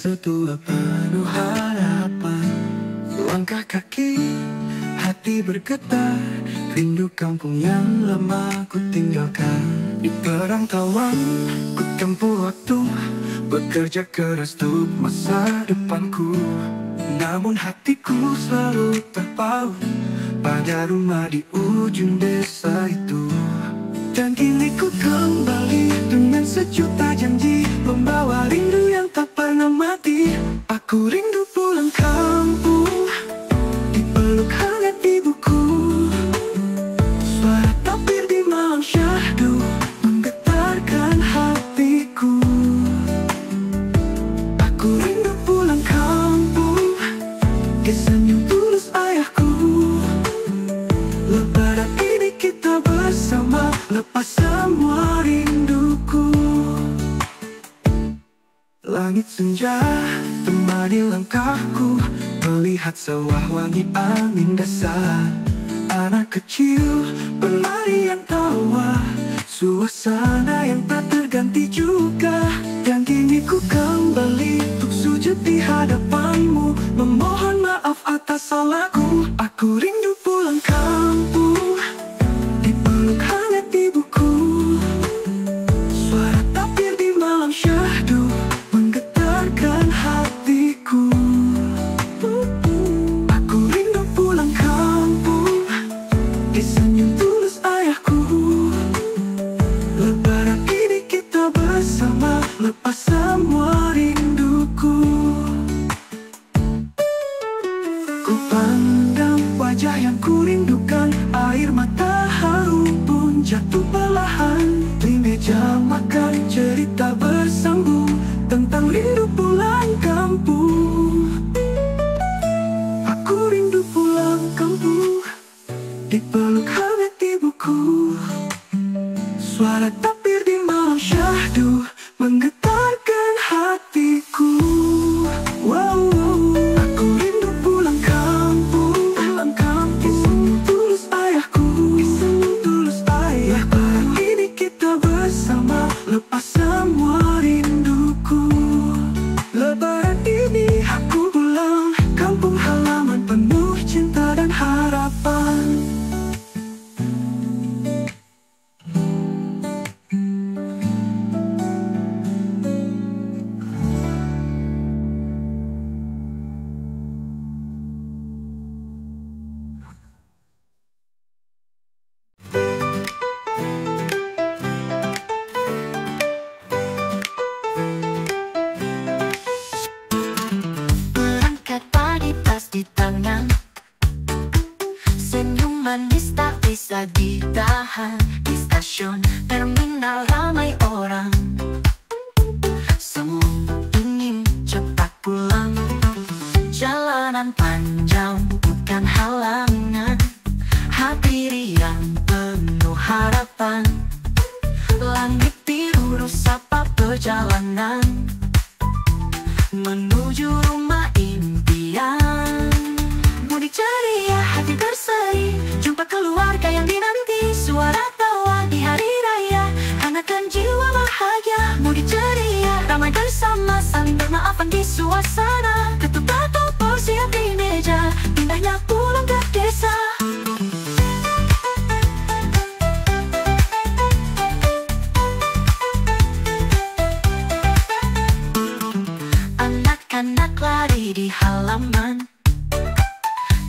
setua penuh harapan. Langkah kaki, hati bergetar, rindu kampung yang lama ku tinggalkan. Di perantauan, ku tempuh waktu, bekerja keras untuk masa depanku. Namun hatiku selalu terpaut pada rumah di ujung desa itu. Dan kini ku kembali dengan sejuta janji, membawa rindu yang tak pernah mati. Aku rindu pulang kampung, dipeluk hangat ibuku. Suara tapir di malam syahdu menggetarkan hatiku. Aku rindu pulang kampung, senyum tulus ayahku. Lebaran ini kita bersama, lepas semua rinduku. Langit senja temani langkahku, melihat sawah wangi angin dasar. Anak kecil berlarian tawa, suasana yang tak terganti juga. Dan kini ku kembali untuk sujud di hadapanmu, memohon maaf atas salahku. Aku rindu pulang kampung, dipeluk hangat ibuku. Suara tapir di malam syahdu menggetarkan hatiku. Aku rindu pulang kampung, senyum tulus ayahku. Lebaran ini kita bersama, lepas semua rinduku. Ku pandang wajah yang ku rindukan, air mata haru pun jatuh perlahan. Di meja makan cerita bersambung tentang rindu pulang kampung. Aku rindu pulang kampung, dipeluk hangat ibuku. Suara tapir di malam syahdu menggetarkan hatiku. Wow, aku rindu pulang kampung, pulang kampung. Senyum tulus ayahku, senyum tulus ayah. Lebaran ini kita bersama, lepas semua rinduku. Lebaran ini aku pulang kampung halaman penuh cinta dan harapan. Berangkat pagi tas di tangan, senyum manis tak bisa ditahan. Di stasiun terminal ramai orang, semua ingin cepat pulang. Jalanan panjang bukan halangan, hati riang penuh harapan. Langit biru sapa perjalanan menuju rumah impian. Mudik ceria, hati berseri, jumpa keluarga yang dinanti. Suara tawa di hari raya hangatkan jiwa bahagia. Mudik ceria, ramai bersama, saling bermaafan di suasana. Ketupat opor siap di meja, indahnya pulang ke desa. Anak-anak lari di halaman,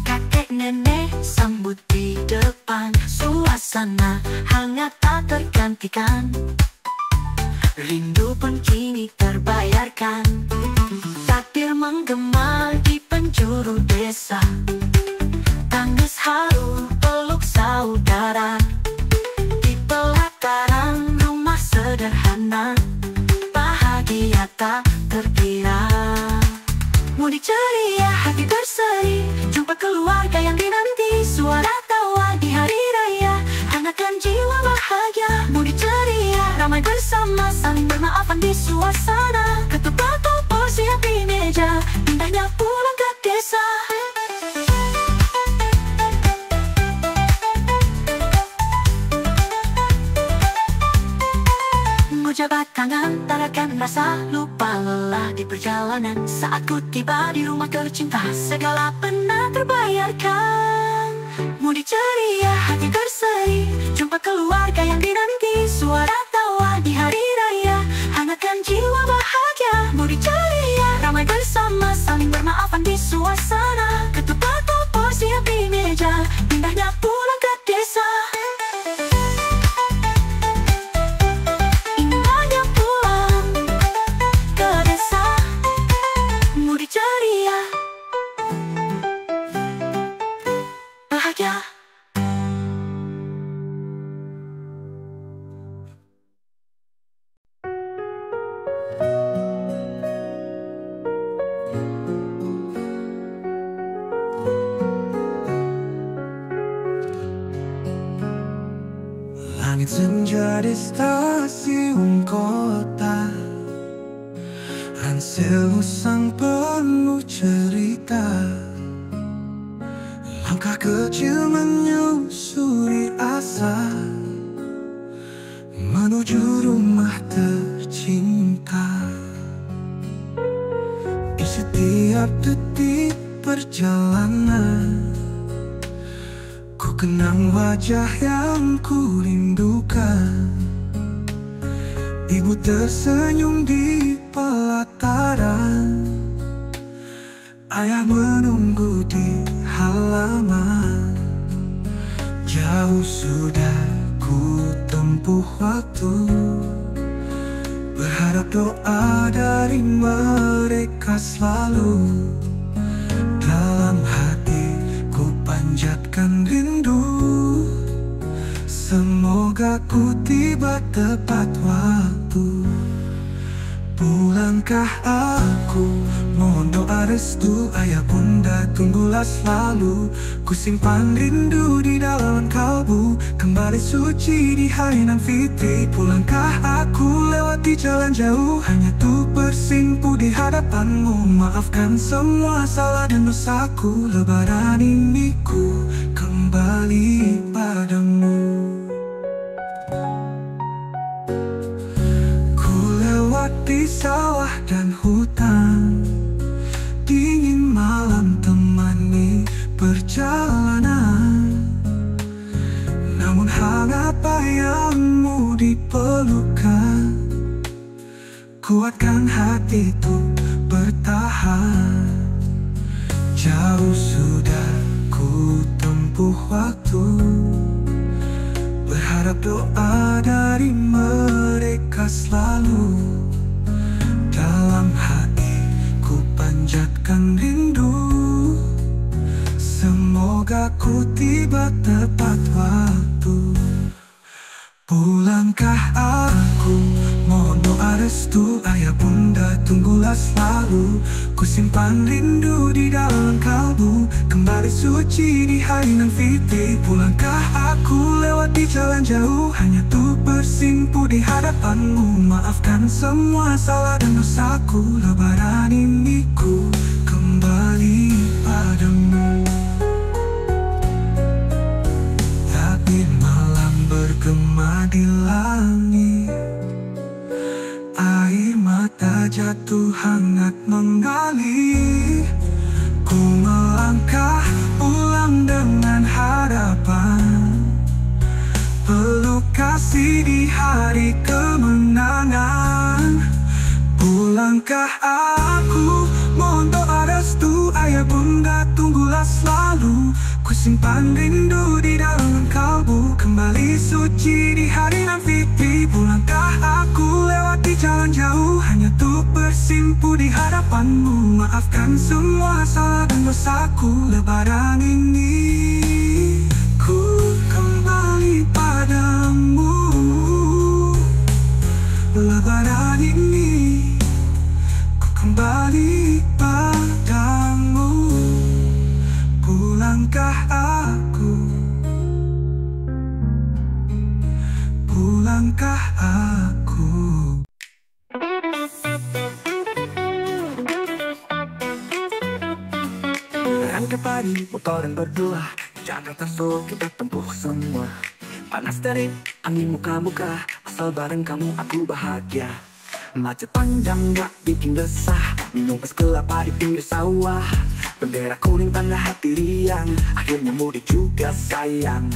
kakek nenek sambut di depan. Suasana hangat tak tergantikan, rindu pun kini terbayarkan. Takbir menggema di penjuru desa, tangis haru peluk saudara. Di pelataran rumah sederhana, bahagia tak terkira. Mudik ceria, hati berseri, jumpa keluarga yang dinanti. Suara tawa di hari raya hangatkan jiwa bahagia. Mudik ceria, ramai bersama, saling bermaafan di suasana. Ketupat opor siap di meja, indahnya pulang ke desa. Jabat tangan, tarakan rasa, lupa lelah di perjalanan. Saat ku tiba di rumah tercinta, segala pernah terbayarkan. Mudik ceria, hati berseri, jumpa keluarga yang dinanti. Suara tawa di hari raya, hangatkan jiwa bahagia. Mudik ceria, ramai bersama, saling bermaafan di suasana. Ketupat opor siap di meja, indahnya pulang ke desa. Indahnya pulang ke desa. Mudik ceria, bahagia. Langit senja di stasiun kota, Ransel musang penuh cerita. Langkah kecil menyusuri asa, menuju rumah tercinta. Di setiap detik perjalanan, ku kenang wajah yang ku rindukan. Ibu tersenyum di pelataran, ayah menunggu di halaman. Jauh sudah ku tempuh waktu, berharap doa dari mereka selalu. Dalam hati ku panjatkan rindu, semoga ku tiba tepat waktu. Pulangkah aku, mohon doa restu ayah bunda, tunggulah selalu. Ku simpan rindu di dalam kalbu, kembali suci di hari nan fitri. Pulangkah aku lewati jalan jauh, hanya untuk bersimpu di hadapanmu. Maafkan semua salah dan dosaku, lebaran ini ku kembali padamu. Di sawah dan hutan, dingin malam temani perjalanan. Namun hangat bayangmu di pelukan, kuatkan hati untuk bertahan. Jauh sudah ku tempuh waktu, berharap doa dari mereka selalu. Dalam hati ku panjatkan rindu, semoga ku tiba tepat waktu. Pulangkah aku, mohon doa restu ayah bunda, tunggulah selalu. Ku simpan rindu di dalam kalbu, kembali suci di hari nan fitri. Pulangkah aku lewati jalan jauh, hanya untuk bersimpu di hadapanmu. Maafkan semua salah dan dosaku, lebaran ini ku kembali padamu. Tabir malam bergema di langit, air mata jatuh hangat mengalir. Ku melangkah pulang dengan harapan, peluk kasih di hari kemenangan. Pulangkah aku, mohon doa restu ayah bunda, tunggulah selalu. Ku simpan rindu di dalam kalbu, kembali suci di hari nan fitri. Pulangkah aku lewati jalan jauh, hanya untuk bersimpu di hadapanmu. Maafkan semua salah dan dosaku, lebaran ini ku kembali padamu. Lebaran ini ku kembali padamu. Pulangkah aku, pulangkah aku. Angkat padi, motor dan berdua, Jakarta Solo kita tempuh semua. Panas terik, angin muka-muka, asal bareng kamu aku bahagia. Macet panjang gak bikin desah, minum es kelapa di pinggir sawah. Bendera kuning tanda hati riang, akhirnya mudik juga sayang.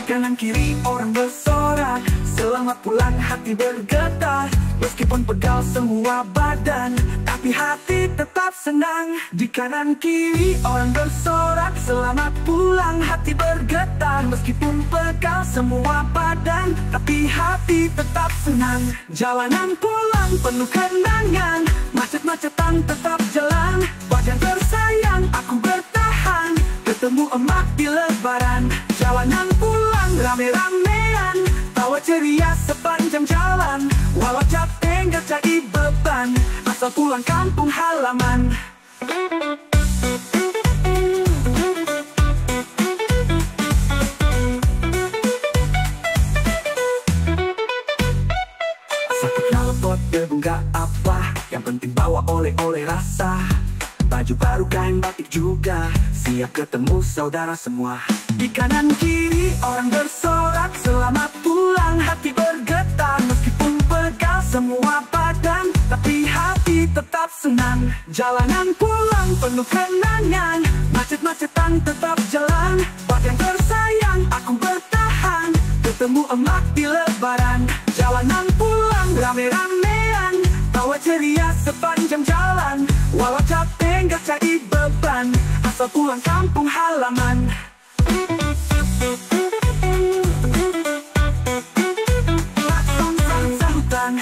Kanan kiri orang bersorak, selamat pulang hati bergetar. Meskipun pegal semua badan, tapi hati tetap senang. Di kanan kiri orang bersorak, selamat pulang hati bergetar. Meskipun pegal semua badan, tapi hati tetap senang. Jalanan pulang penuh kenangan, macet-macetan tetap jalan. Wajan tersayang aku bertahan, ketemu emak di lebaran. Jalanan pulang rame-ramean, tawa ceria sepanjang jalan. Walau capek gak jadi beban, asal pulang kampung halaman. Sakit knalpot debu gak apa, yang penting bawa oleh-oleh rasa. Baju baru kain batik juga, siap ketemu saudara semua. Di kanan kiri orang bersorak, selamat pulang hati bergetar. Meskipun pegal semua badan, tapi hati tetap senang. Jalanan pulang penuh kenangan, macet-macetan tetap jalan. Wajan tersayang aku bertahan, ketemu emak di lebaran. Jalanan pulang rame-ramean, tawa ceria sepanjang jalan. Walau capek gak jadi beban, asal pulang kampung halaman. Klakson sambutan,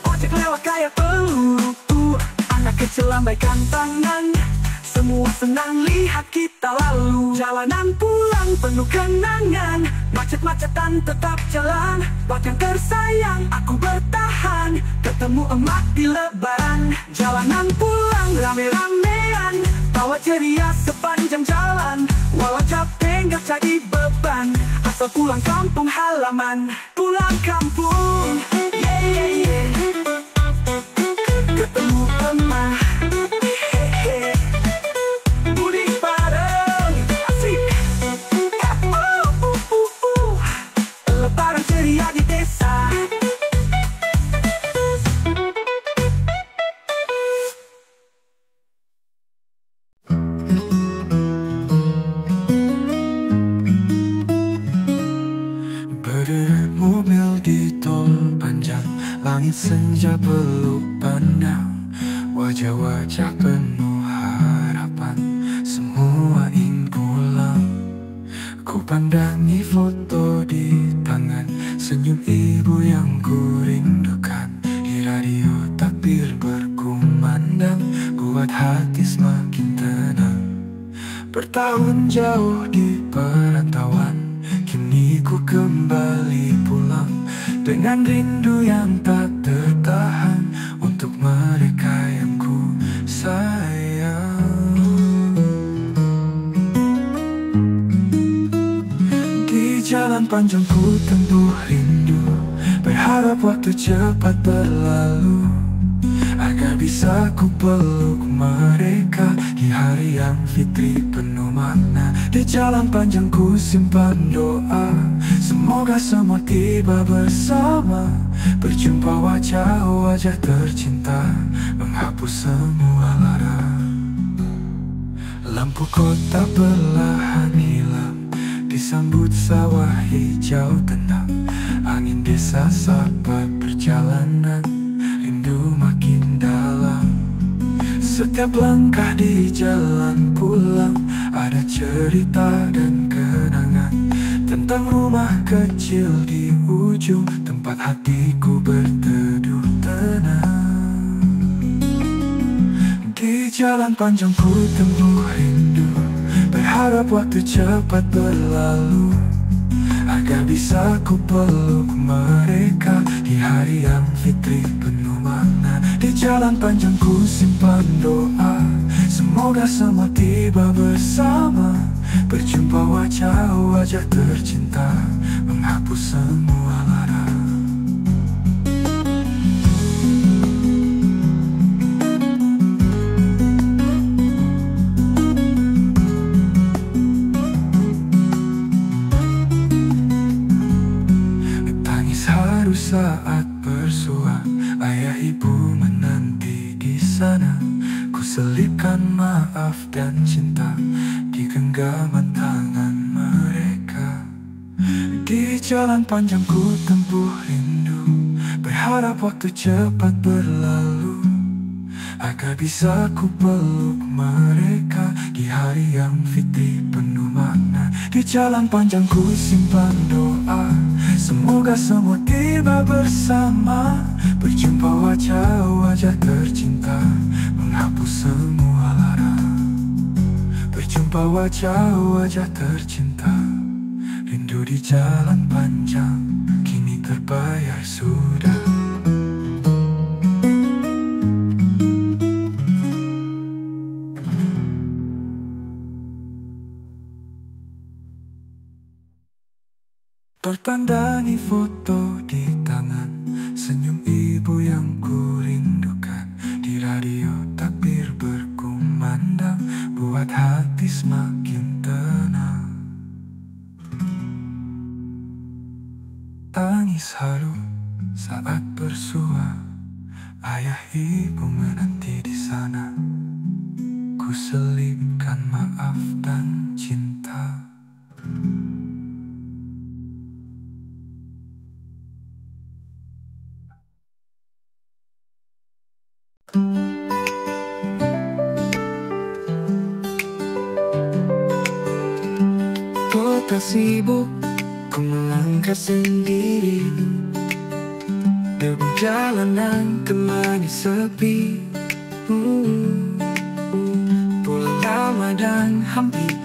ojek lewat kayak peluru. Anak kecil lambaikan tangan, semua senang lihat kita lalu. Jalanan pulang penuh kenangan, macet-macetan tetap jalan. Wajan tersayang aku bertahan, ketemu emak di lebaran. Jalanan pulang rame-ramean, tawa ceria sepanjang jalan. Walau capek gak jadi beban, asal pulang kampung halaman. Pulang kampung, yeah, yeah, yeah. Ketemu emak, hehe. Mudik bareng, asik. Lebaran ceria di desa. Mobil di tol panjang, langit senja peluk pandang. Wajah-wajah penuh harapan, semua ingin pulang. Ku pandangi foto di tangan, senyum ibu yang ku rindukan. Di radio takbir berkumandang, buat hati semakin tenang. Bertahun jauh di perantauan, kini ku kembali pulang dengan rindu yang tak tertahan untuk mereka yang ku sayang. Di jalan panjang ku tempuh rindu, berharap waktu cepat berlalu, agar bisa ku peluk mereka di hari yang fitri penuh makna. Di jalan panjang ku simpan doa, semoga semua tiba bersama. Berjumpa wajah-wajah tercinta, menghapus semua lara. Lampu kota perlahan hilang, disambut sawah hijau tenang. Angin desa sahabat perjalanan, rindu makin dalam. Setiap langkah di jalan pulang, ada cerita dan kenangan tentang rumah kecil di ujung, tempat hatiku berteduh tenang. Di jalan panjang ku tempuh rindu, berharap waktu cepat berlalu, agar bisa ku peluk mereka di hari yang fitri penuh makna. Di jalan panjang ku simpan doa, semoga semua tiba bersama. Berjumpa wajah-wajah tercinta, menghapus semua lara. Tangis haru haru saat bersua, ayah ibu menanti di sana. Ku selipkan maaf dan cinta di genggaman tangan mereka. Di jalan panjang ku tempuh rindu, berharap waktu cepat berlalu, agar bisa ku peluk mereka di hari yang fitri penuh makna. Di jalan panjang ku simpan doa, semoga semua tiba bersama, berjumpa wajah-wajah tercinta, menghapus semua lara. Berjumpa wajah-wajah tercinta, rindu di jalan panjang kini terbayar sudah. Tertandangi foto di tangan, senyum ibu yang ku rindukan. Di radio takbir berkumandang, buat hati semakin tenang. Tangis haru saat bersua, ayah ibu menanti di sana. Ku selipkan maaf dan cinta. Kota sibuk, ku melangkah sendiri, debu jalanan temani sepi. Pulang lama dan hampir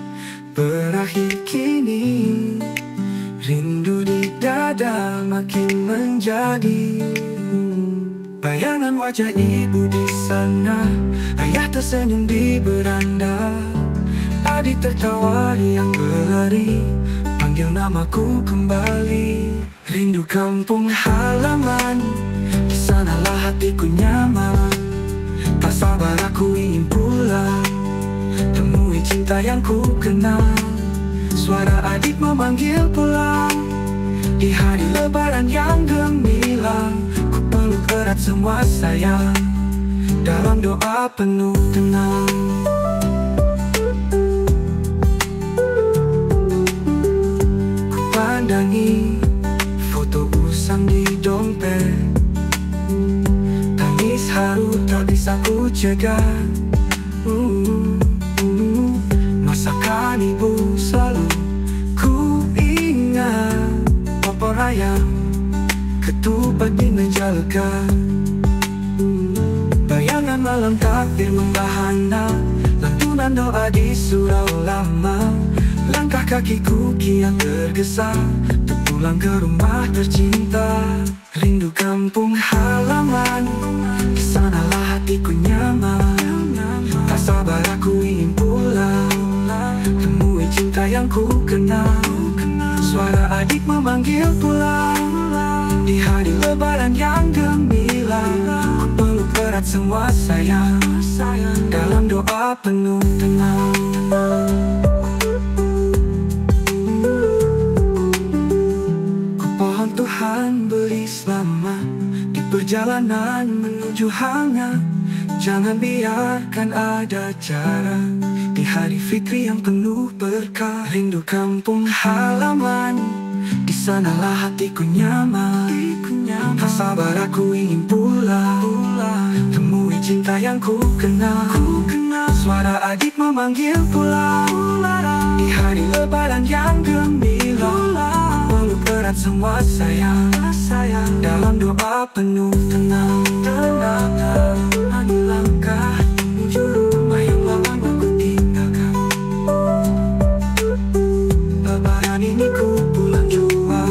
berakhir kini, rindu di dada makin menjadi. Bayangan wajah ibu di sana, ayah tersenyum di beranda, adik tertawa yang berlari, panggil namaku kembali. Rindu kampung halaman, di sanalah hatiku nyaman. Tak sabar aku ingin pulang, temui cinta yang ku kenal. Suara adik memanggil pulang, di hari lebaran yang gemilang. Ku peluk erat semua sayang, dalam doa penuh tenang. Pandangi foto usang di dompet, tangis haru tak bisa ku cegah. Masakan ibu selalu ku ingat, opor ayam, ketupat di meja lega. Bayangan malam takbir membahana, lantunan doa di surau lama. Langkah kakiku kian tergesa, untuk pulang ke rumah tercinta. Rindu kampung halaman, di sanalah hatiku nyaman. Tak sabar aku ingin pulang, temui cinta yang ku kenal. Suara adik memanggil pulang, di hari lebaran yang gemilang. Ku peluk erat semua sayang, dalam doa penuh tenang. Tuhan beri selamat di perjalanan menuju hangat. Jangan biarkan ada cara di hari fitri yang penuh berkah. Rindu kampung halaman, di sanalah hatiku nyaman. Tak sabar aku ingin pulang, temui cinta yang ku kenal. Suara adik memanggil pulang, di hari lebaran yang gemilang. Berat semua sayang, dalam doa penuh tenang. Hanya langkah menuju rumah yang lama aku tinggalkan. Lebaran ini ku pulang jua.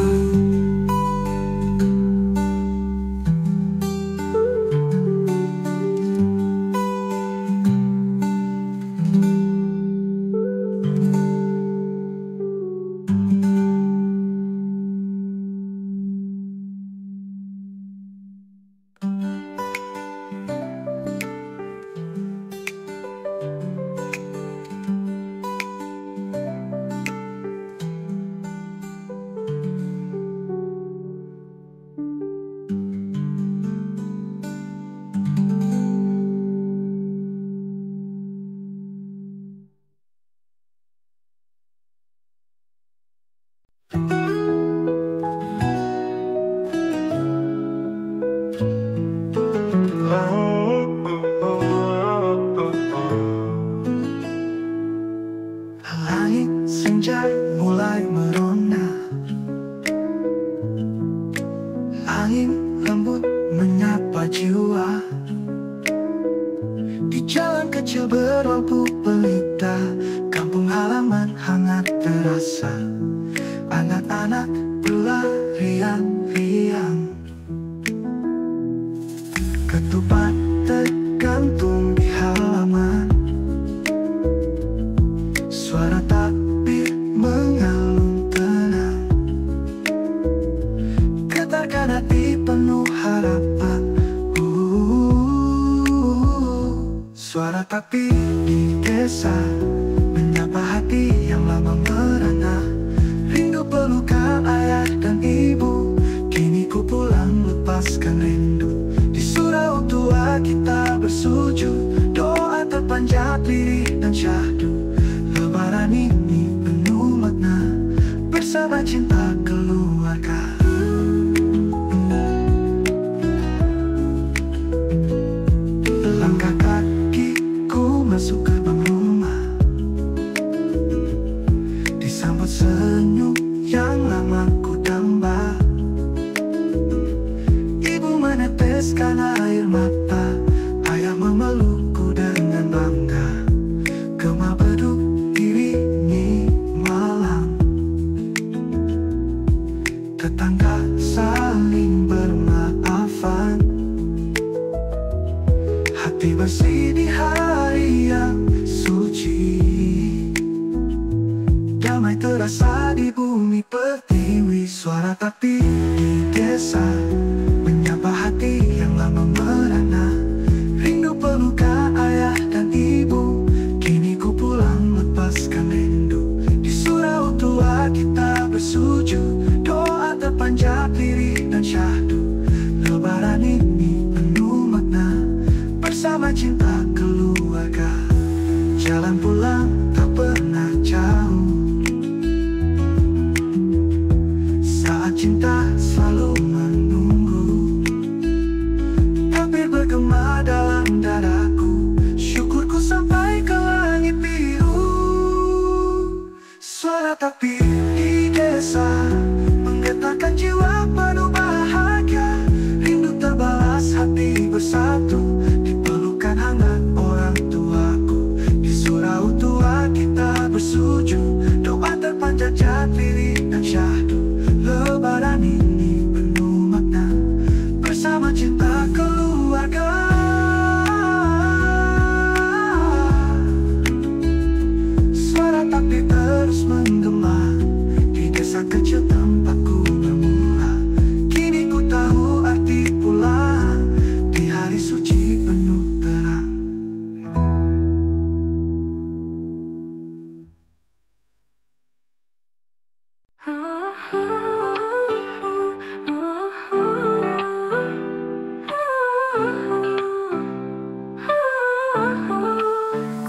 anak berlarian-riang. Ketupat tergantung di halaman, suara takbir mengalun tenang. Getarkan hati penuh harapan. Suara takbir di desa menyapa hati yang lama merana. Rindu pelukan ayah dan ibu, kini ku pulang lepaskan rindu. Di surau tua kita bersujud, doa terpanjat lirih dan syahdu. Lebaran ini penuh makna, bersama cinta keluarga. Langkah kakiku masuk gerbang rumah, disambut senyum yang lama ku damba. Ibu meneteskan air mata, ayah memelukku dengan bangga. Gema beduk iringi malam, tetangga saling bermaafan. Hati bersih di hari yang suci, damai terasa di bumi pertiwi. Suara takbir di desa menyapa hati yang lama merana. Rindu pelukan ayah dan ibu, kini ku pulang lepaskan rindu. Di surau tua kita bersujud, doa terpanjat lirih dan syahdu. Lebaran ini penuh makna, bersama cinta keluarga. Jalan pulang tak pernah jauh, saat cinta selalu menunggu. Takbir bergema dalam dadaku, syukurku sampai ke langit biru. Suara takbir di desa menggetarkan jiwa penuh bahagia. Rindu terbalas, hati bersatu, dipelukan hangat orang tuaku. Di surau tua kita bersujud, doa terpanjat lirih dan syahdu. Lebaran ini penuh makna, bersama cinta keluarga. Suara takbir terus menggema di desa kecil tempatku bermula. Kini ku tahu arti pulang di hari suci penuh terang.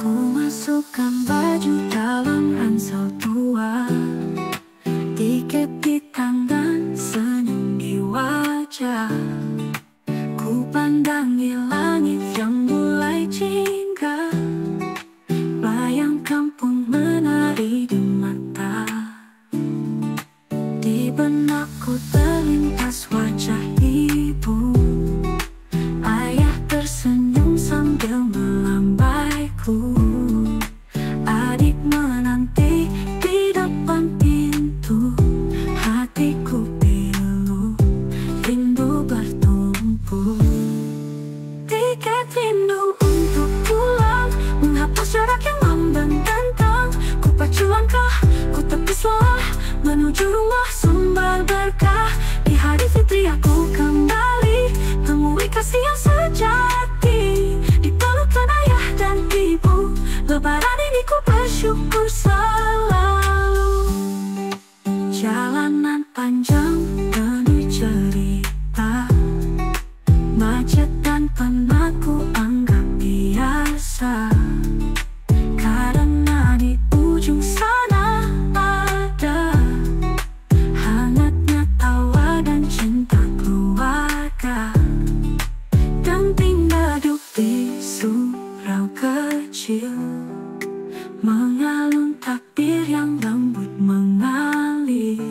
Ku masukkan baju dalam ransel tua, tiket di tangan, senyum di wajah. Ku pandangi langit yang mulai jingga, bayang kampung menari di mata. Di benakku terlintas wajah ibu, ayah tersenyum sambil melambaiku. Adik menanti di depan pintu, hatiku pilu, rindu bertumpu. Tiket rindu untuk pulang, menghapus jarak yang membentang. Ku pacu langkah, ku tepis lelah, menuju rumah sumber berkah. Di hari fitri aku kembali, temui kasih yang sejati. Di pelukan ayah dan ibu, lebaran ini ku bersyukur selalu. Jalanan panjang penuh cerita, macet dan penat ku anggap biasa. Karena di ujung sana ada hangatnya tawa dan cinta keluarga. Damping beduk di surau kecil, mengalun takbir yang lembut mengalir.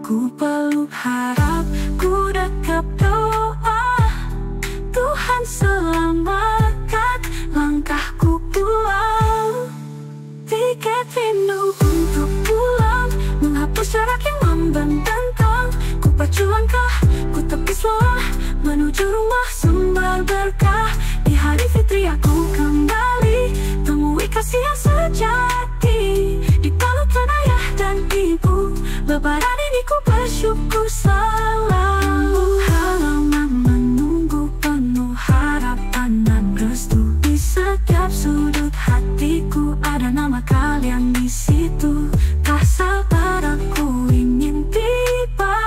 Ku peluk harap, ku dekap doa, Tuhan selamatkan langkahku pulang. Tiket rindu untuk pulang, menghapus jarak yang membentangkan. Ku pacu langkah, ku tepis lelah menuju rumah sumber berkah. Di hari fitri aku kembali temui kasih yang sejati. Dipelukkan ayah dan ibu, lebaran ini ku bersyukur selalu. Halaman menunggu penuh harapan dan restu. Di setiap sudut hatiku ada nama kalian di situ. Tak sabar aku ingin tiba,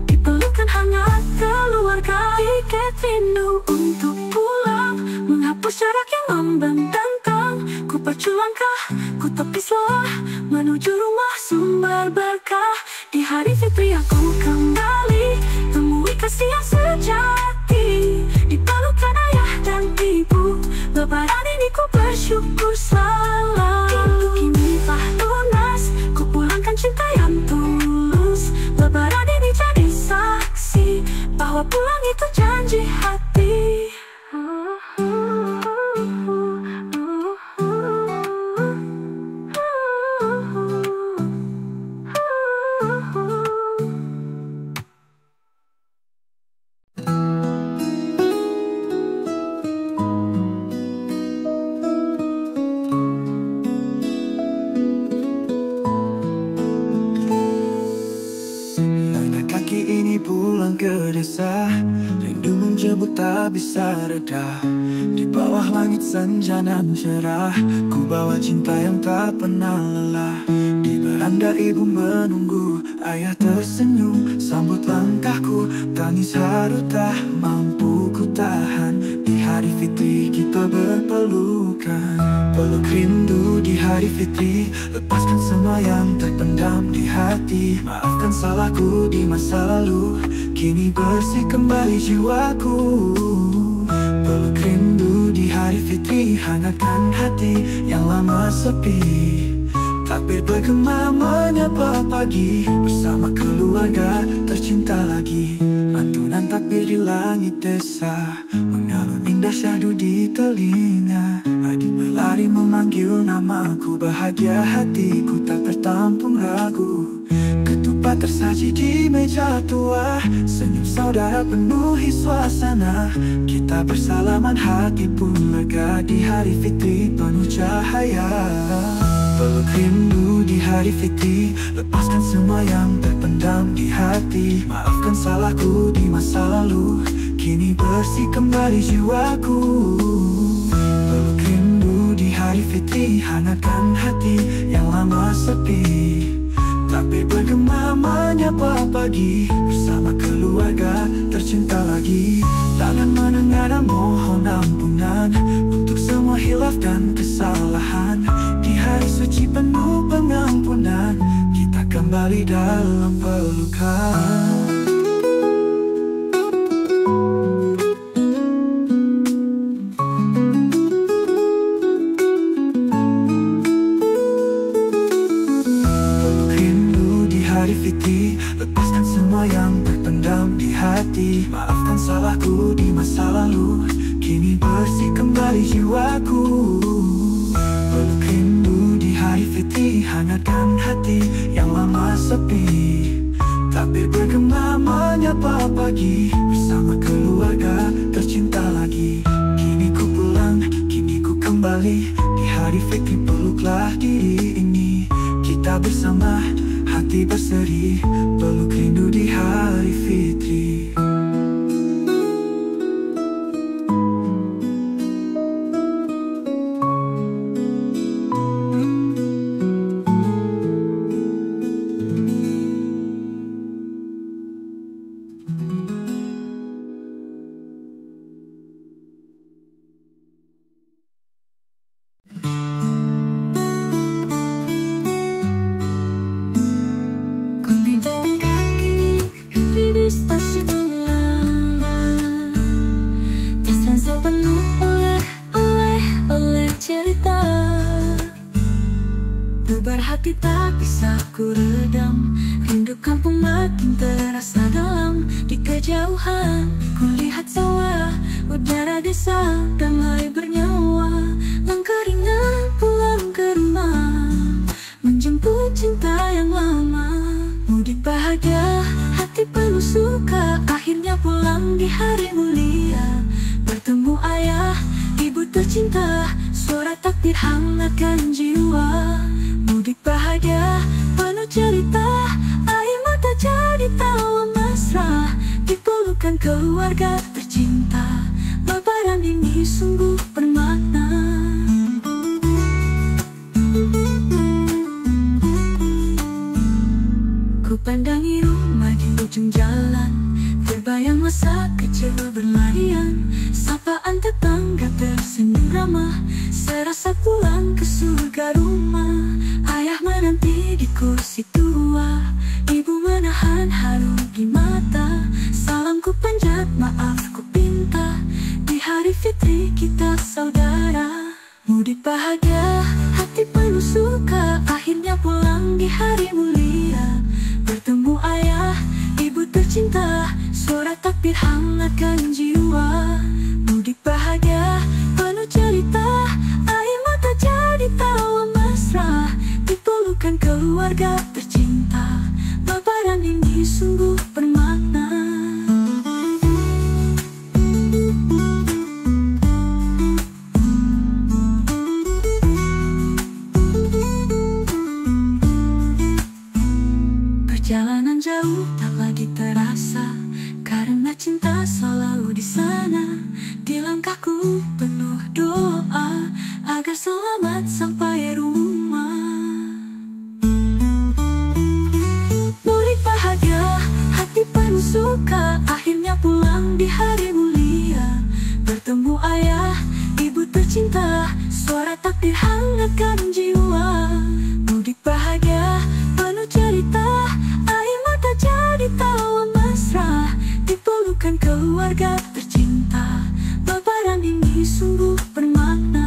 dipelukan hangat keluarga. Ikat rindu untuk pulang, menghapus jarak yang membentangkan. Ku pacu langkah, ku tepis lelah menuju rumah sumber berkah. Di hari fitri aku kembali temui kasih yang sejati. Dipelukkan ayah dan ibu, lebaran ini ku bersyukur selalu. Rindu kini telah lunas, ku pulangkan cinta yang tulus. Lebaran ini jadi saksi bahwa pulang itu janji hati. Pulang ke desa, rindu menjemput tak bisa reda. Di bawah langit senja nan cerah, ku bawa cinta yang tak pernah lelah. Di beranda ibu menunggu, ayah tersenyum sambut langkahku. Tangis haru tak mampu ku tahan. Di hari fitri kita berpelukan, peluk rindu di hari fitri. Lepaskan semua yang terpendam di hati. Maafkan salahku di masa lalu, kini bersih kembali jiwaku. Peluk rindu di hari fitri, hangatkan hati yang lama sepi. Takbir bergema menyapa pagi, bersama keluarga tercinta lagi. Lantunan takbir di langit desa, mengalun indah syahdu di telinga. Adik berlari memanggil namaku, bahagia hatiku tak tertampung ragu. Ketupat tersaji di meja tua, senyum saudara penuhi suasana. Kita bersalaman, hati pun lega di hari fitri penuh cahaya. Peluk rindu di hari fitri, lepaskan semua yang terpendam di hati. Maafkan salahku di masa lalu, kini bersih kembali jiwaku. Peluk rindu di hari fitri, hangatkan hati yang lama sepi. Takbir bergema menyapa pagi, bersama keluarga tercinta lagi. Tangan menengadah mohon ampunan untuk semua hilaf dan kesalahan. Di hari suci penuh pengampunan, kita kembali dalam pelukan. Lepaskan semua yang terpendam di hati. Maafkan salahku di masa lalu, kini bersih kembali jiwaku. Peluk rindu di hari fitri, hangatkan hati yang lama sepi. Takbir bergema menyapa pagi, bersama keluarga tercinta lagi. Kini ku pulang, kini ku kembali. Di hari fitri peluklah diri ini. Kita bersama, hati berseri, peluk rindu di hari fitri. Hati tak bisa ku redam, rindu kampung makin terasa dalam. Di kejauhan ku lihat sawah, udara desa damai bernyawa. Langkah ringan pulang ke rumah, menjemput cinta yang lama. bahagia, hati penuh suka, akhirnya pulang di hari mulia. Bertemu ayah, ibu tercinta, suara takbir hangatkan jiwa. Mudik bahagia, penuh cerita, air mata jadi tawa mesra. Dipelukan keluarga tercinta, lebaran ini sungguh bermakna. Ku pandangi rumah di ujung jalan, terbayang masa kecil berlarian. Sapaan tetangga tersenyum ramah, serasa pulang ke surga rumah. Ayah menanti di kursi tua, ibu menahan haru di mata. Salamku panjat, maaf ku pinta, di hari fitri kita saudara. Mudik bahagia, hati penuh suka, akhirnya pulang di hari mulia. Bertemu ayah, ibu tercinta, suara takbir hangatkan jiwa. Mudik bahagia, penuh cerita, air mata jadi tawa mesra. Dipelukan keluarga tercinta, lebaran ini sungguh bermakna. Perjalanan jauh tak lagi terasa, karena cinta selalu di sana. Di langkahku penuh doa, agar selamat sampai rumah. Mudik bahagia, hati penuh suka, akhirnya pulang di hari mulia. Bertemu ayah, ibu tercinta, suara takbir hangatkan jiwa. Mudik bahagia, penuh cerita, air mata jadi tawa mesra. Dipelukan keluarga tercinta, lebaran ini sungguh bermakna.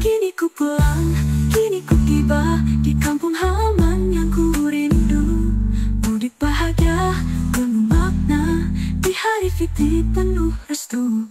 Kini ku pulang, kini ku tiba di kampung halaman yang ku rindu. Mudik bahagia, penuh makna, di hari fitri penuh restu.